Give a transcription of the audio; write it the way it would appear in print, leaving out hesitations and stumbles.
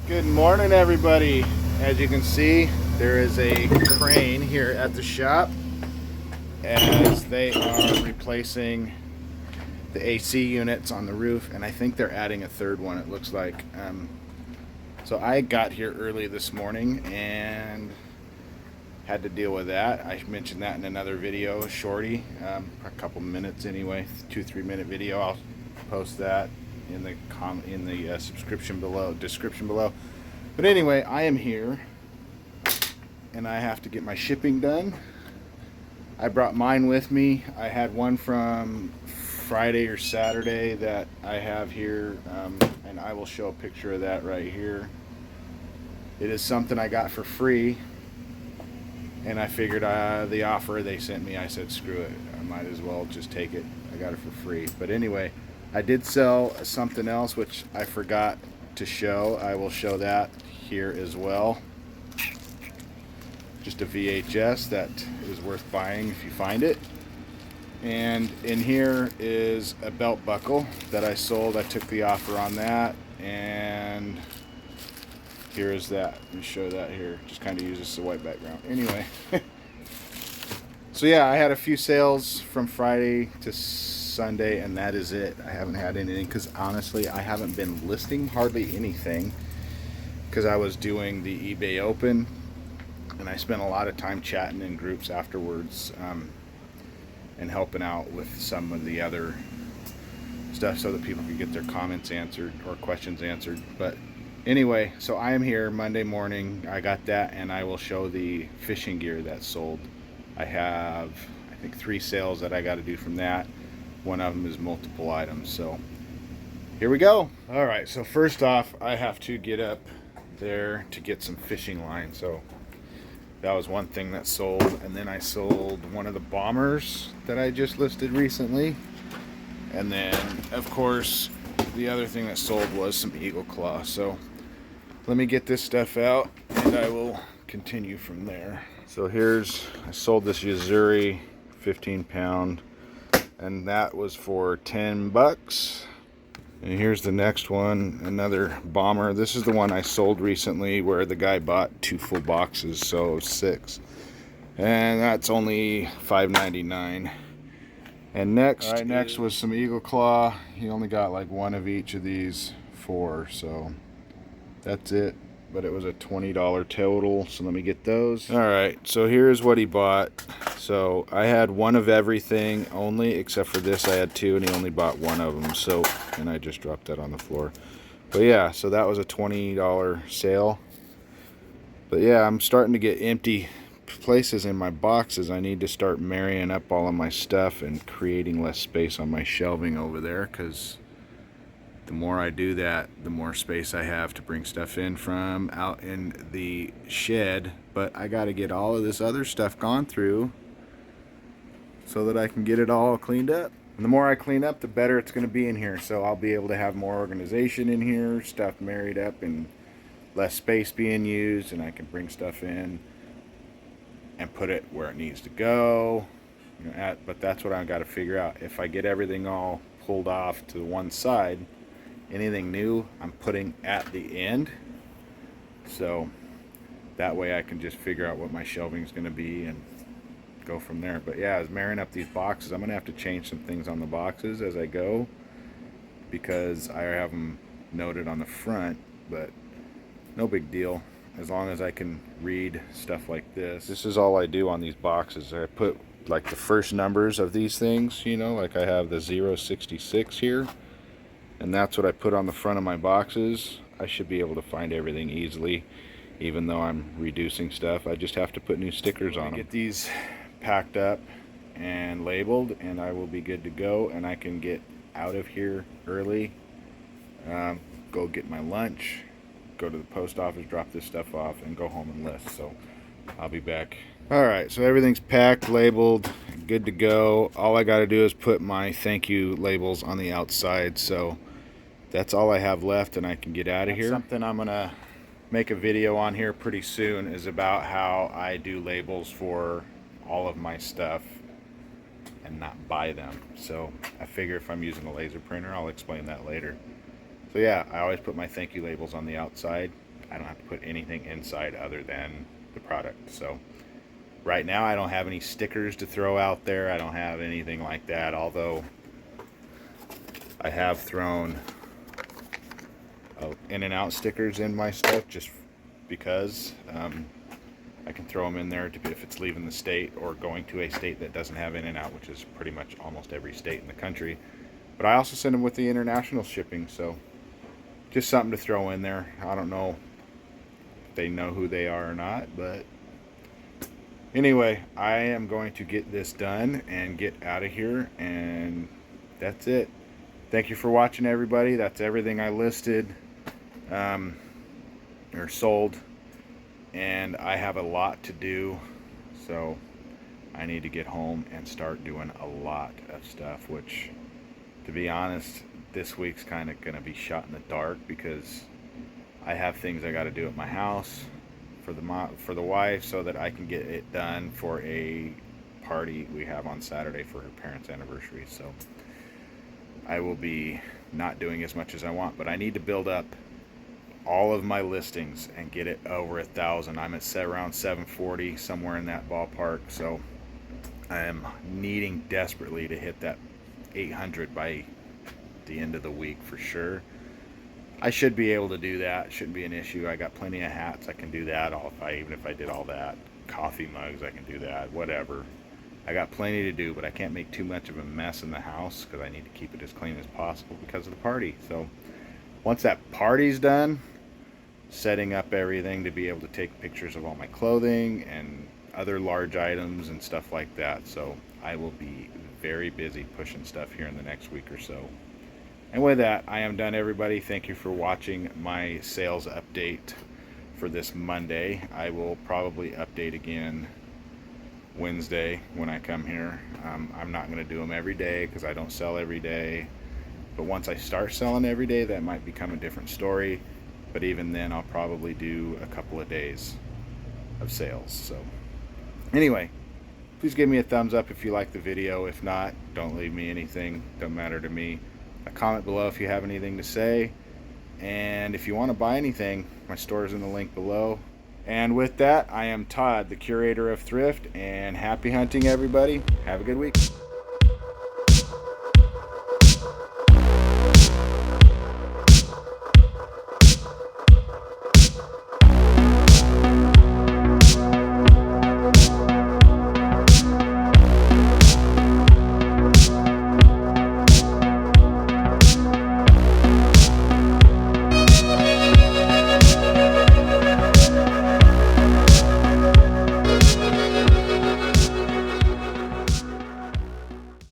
Good morning, everybody. As you can see, there is a crane here at the shop as they are replacing the AC units on the roof, and I think they're adding a third one, it looks like. So I got here early this morning and had to deal with that. I mentioned that in another video, a shorty, a couple minutes anyway, 2-3 minute video. I'll post that in the description below. But anyway, I am here and I have to get my shipping done. I brought mine with me. I had one from Friday or Saturday that I have here, and I will show a picture of that right here. It is something I got for free, and I figured the offer they sent me, I said screw it, I might as well just take it. I got it for free. But anyway, I did sell something else which I forgot to show. I will show that here as well. Just a VHS that is worth buying if you find it. And in here is a belt buckle that I sold. I took the offer on that, and here is that. Let me show that here. Just kind of use this as a white background. Anyway, so yeah, I had a few sales from Friday to Sunday, and that is it. I haven't had anything because honestly, I haven't been listing hardly anything because I was doing the eBay Open, and I spent a lot of time chatting in groups afterwards and helping out with some of the other stuff so that people could get their comments answered or questions answered. But anyway, so I am here Monday morning. I got that, and I will show the fishing gear that's sold. I have, I think, 3 sales that I got to do from that. One of them is multiple items. So here we go. All right, so first off, I have to get up there to get some fishing line. So that was one thing that sold, and then I sold one of the bombers that I just listed recently, and then of course the other thing that sold was some eagle claw. So let me get this stuff out and I will continue from there. So I sold this Yuzuri 15-pound, and that was for $10. And here's the next one, another bomber. This is the one I sold recently where the guy bought 2 full boxes, so 6. And that's only $5.99. And next was some eagle claw. He only got like one of each of these 4, so that's it. But it was a $20 total, so let me get those. All right, so here's what he bought. So I had one of everything only, except for this I had 2, and he only bought one of them. So, and I just dropped that on the floor. But yeah, so that was a $20 sale. But yeah, I'm starting to get empty places in my boxes. I need to start marrying up all of my stuff and creating less space on my shelving over there, because the more I do that, the more space I have to bring stuff in from out in the shed. But I got to get all of this other stuff gone through so that I can get it all cleaned up. And the more I clean up, the better it's going to be in here. So I'll be able to have more organization in here, stuff married up, and less space being used, and I can bring stuff in and put it where it needs to go. But that's what I've got to figure out. If I get everything all pulled off to one side, anything new I'm putting at the end, so that way I can just figure out what my shelving is going to be and go from there. But yeah, as marrying up these boxes, I'm going to have to change some things on the boxes as I go, because I have them noted on the front, but no big deal as long as I can read stuff like this. This is all I do on these boxes. I put like the first numbers of these things, like I have the 066 here, and that's what I put on the front of my boxes. I should be able to find everything easily, even though I'm reducing stuff. I just have to put new stickers on them. Get these packed up and labeled, and I will be good to go, and I can get out of here early, go get my lunch, go to the post office, drop this stuff off, and go home and list. So I'll be back. Alright, so everything's packed, labeled, good to go. All I got to do is put my thank you labels on the outside. So that's all I have left, and I can get out of here. Something I'm going to make a video on here pretty soon is about how I do labels for all of my stuff and not buy them. So I figure if I'm using a laser printer, I'll explain that later. So yeah, I always put my thank you labels on the outside, I don't have to put anything inside other than the product. So right now I don't have any stickers to throw out there. I don't have anything like that, although I have thrown in and out stickers in my stuff just because I can throw them in there if it's leaving the state or going to a state that doesn't have in and out, which is pretty much almost every state in the country. But I also send them with the international shipping, so just something to throw in there. I don't know if they know who they are or not, but anyway, I am going to get this done and get out of here, and that's it. Thank you for watching, everybody. That's everything I listed or sold, and I have a lot to do, so I need to get home and start doing a lot of stuff, which, to be honest, this week's kind of going to be shot in the dark because I have things I got to do at my house for the wife so that I can get it done for a party we have on Saturday for her parents' anniversary. So I will be not doing as much as I want, but I need to build up all of my listings and get it over 1,000. I'm at around 740, somewhere in that ballpark. So I am needing desperately to hit that 800 by the end of the week for sure. I should be able to do that. Shouldn't be an issue. I got plenty of hats. I can do that. Even if I did all that. Coffee mugs, I can do that. Whatever. I got plenty to do, but I can't make too much of a mess in the house because I need to keep it as clean as possible because of the party. So once that party's done, setting up everything to be able to take pictures of all my clothing and other large items and stuff like that. So I will be very busy pushing stuff here in the next week or so. And with that, I am done, everybody. Thank you for watching my sales update for this Monday. I will probably update again Wednesday when I come here. I'm not going to do them every day because I don't sell every day. But once I start selling every day, that might become a different story. But even then, I'll probably do a couple of days of sales. So anyway, please give me a thumbs up if you like the video. If not, don't leave me anything. Don't matter to me. A comment below if you have anything to say. And if you want to buy anything, my store is in the link below. And with that, I am Todd, the curator of Thrift, and happy hunting, everybody. Have a good week.